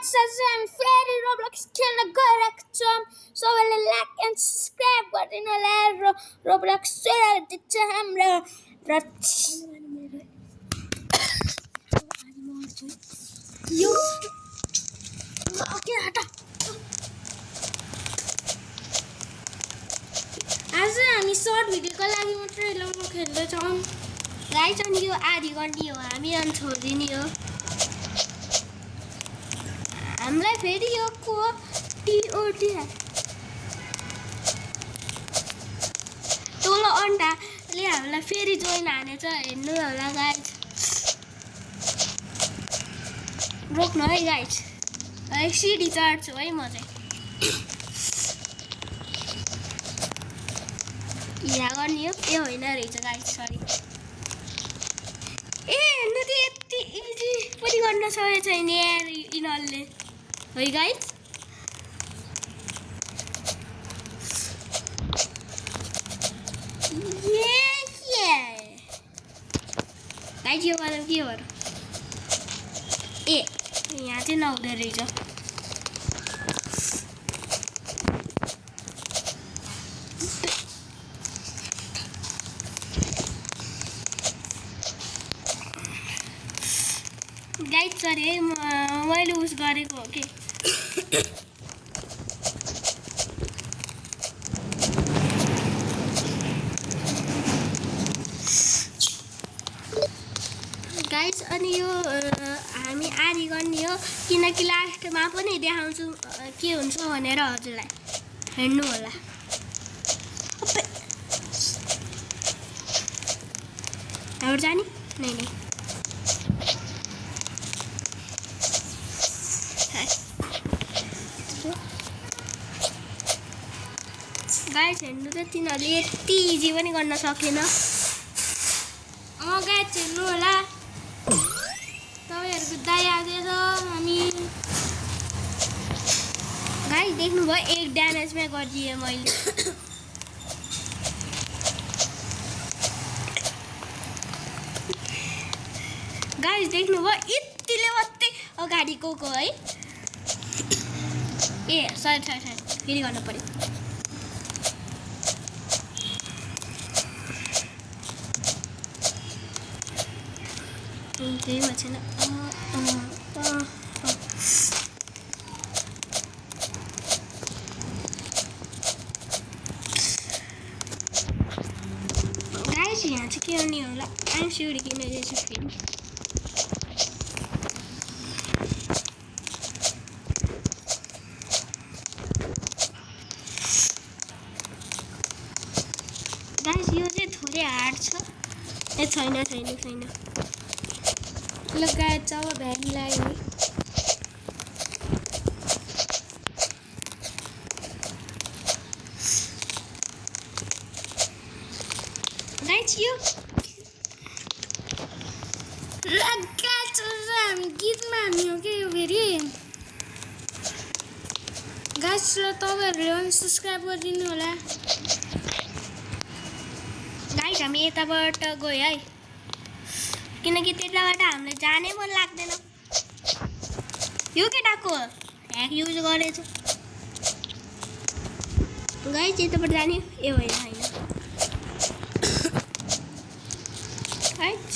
I'm फेरि रोब्लक्स खेल्न गइरहेको छौँ सबैले लाइक एन्ड सब्सक्राइब गरिदिनु होला रोब्लक्स देख्छ हाम्रो र यो ओके हटा आज हामी सर्ट भिडियोको लागि मात्रै लौरो खेल्दैछौँ गाइस अनि यो आधी गर्ने हो हामी अनि छोडिदिने हो हामीलाई फेरि यो को टिओटी तल अन्डाले हामीलाई फेरि जोइन हानेछ हेर्नु होला गाइस रोक्नु है गाइस है सिडी चढ्छु है म चाहिँ यहाँ गर्ने हो ए होइन रहेछ गाइस सरी ए हेर्नु त यति इजी पनि गर्न सकेको छैन यार यिनीहरूले है गाइस गाइस यो मतलब के हो ए यहाँ चाहिँ नहुँदो रहेछ गाइस सरी है मैले उस गरेको हो कि गाइस अनि यो हामी आधी गर्ने हो किनकि लास्टमा पनि देखाउँछु के हुन्छ भनेर हजुरलाई हेर्नु होला हाम्रो जाने नै गाइस हेर्नु त तिनीहरूले यति इजी पनि गर्न सकेन गाइस हेर्नु होला तपाईँहरूको दाइ आउँदैछ हामी गाइस देख्नुभयो एक ड्यामेजमै गरिदिएँ मैले गाइस देख्नुभयो यतिले मात्रै अगाडि गएको है ए सरी फेरि गर्नु पर्यो केही भएको छैन गाइस यहाँ चाहिँ के गर्ने होला आइम सिउडी किन रहेछु फेरि गाइस यो चाहिँ थोरै हार्ड छ ए छैन लगाएछ अब भ्यान लाग्यो गाइस यो लगाएछ हामी गीतमा हान्ने हो कि यो फेरि गाइस र तपाईँहरूले पनि सब्सक्राइब गरिदिनु होला गाइस हामी यताबाट गयो है किनकि त्यताबाट हामीलाई जानै मन लाग्दैन यो केटाको ह्याक युज गरेछ गाइस यताबाट जाने ए होइन guys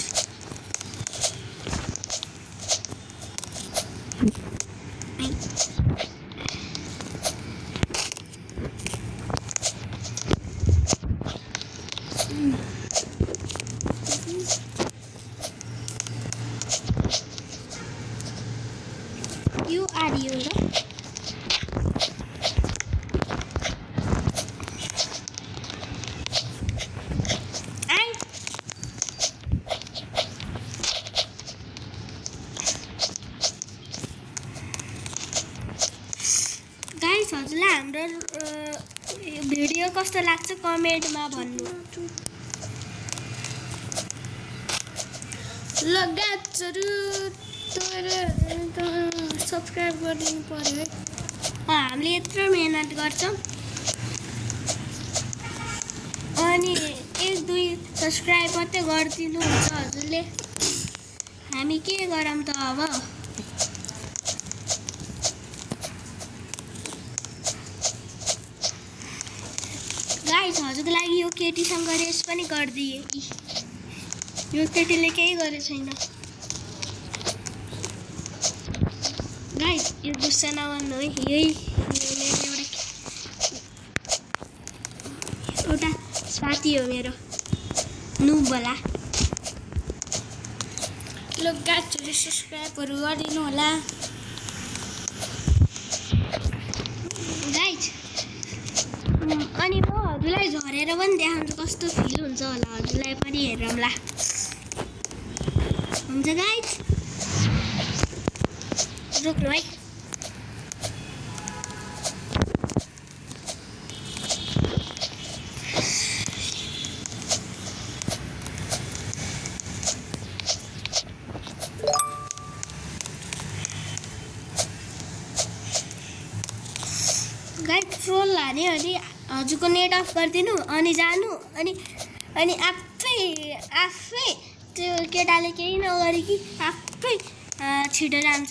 You are you, guys हजुरलाई हाम्रो भिडियो कस्तो लाग्छ कमेन्टमा भन्नु लगाचहरू सब्सक्राइब गरिदिनु पर्यो है हामीले यत्रो मेहनत गर्छौँ अनि 1-2 सब्सक्राइब मात्रै गरिदिनु हुन्छ हजुरले हामी के गरौँ त अब गाइस हजुरको लागि यो केटीसँग रेस पनि गरिदिए। यो केटीले केही गरेको छैन। गाइस यो गुस्सा नगर्नु है। यही एउटा साथी हो मेरो नुबला। ल गाइजहरु सब्स्क्राइबहरु गरिदिनु होला। गाइज अनि म हजुरलाई झरेर पनि देखाउँछु कस्तो फिल हुन्छ होला। हजुरलाई पनि हेरौँला। हुन्छ गाइज रोक्नु है। गाइज ट्रोल हाने अनि हजुरको नेट अफ गरिदिनु अनि जानु अनि आफै त्यो केटाले केही नगरी आफै छिटो जान्छ।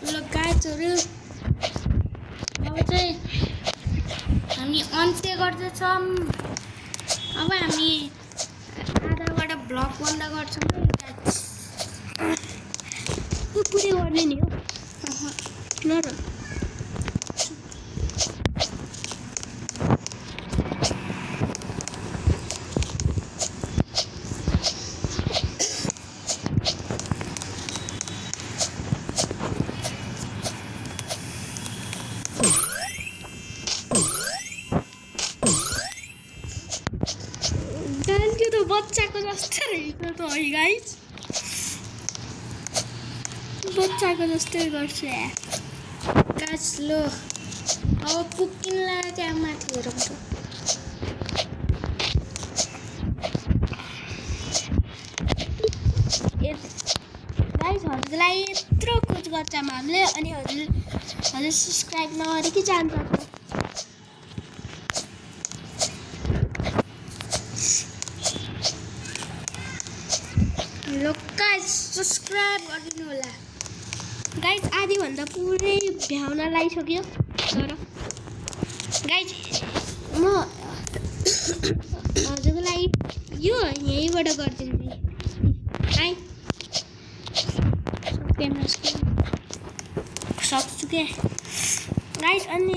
ल गाइजहरु अब चाहिँ हामी अन्त्य गर्दैछौँ। अब हामी आधाबाट ब्लग बन्द गर्छौँ है गाइज। पुरै गर्ने नि हो न र। त्यो त बच्चाको जस्तो रहेछ त है गाइज। बच्चाको जस्तै गर्छु यार। गाइज ल अब पुग्किन लाग्यो त्यहाँ माथि हेरौँ त। गाइज हजुरको लागि यत्रो कुछ गर्छौँ हामीले अनि हजुर सब्सक्राइब नगरेकै जान्छ। ल गाइज सब्स्क्राइब गरिदिनु होला। गाइज आधीभन्दा पुरै भ्याउन लागिसक्यो। तर गाइज म हजुरको लागि यो यहीँबाट गरिदिन्छु है। सक्छु क्या गाइज। अनि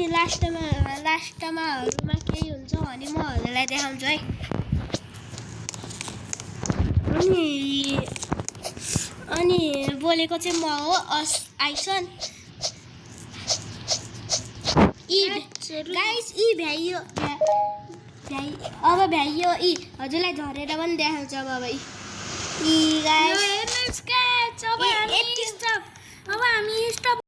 लास्टमाहरूमा केही हुन्छ भने म हजुरलाई देखाउँछु है। अनि बोलेको चाहिँ म हो आइसन। गाइस यी भ्याइयो अब भ्याइयो यी हजुरलाई झरेर पनि देखाउँछ अब यी गाइस। अब हामी स्टप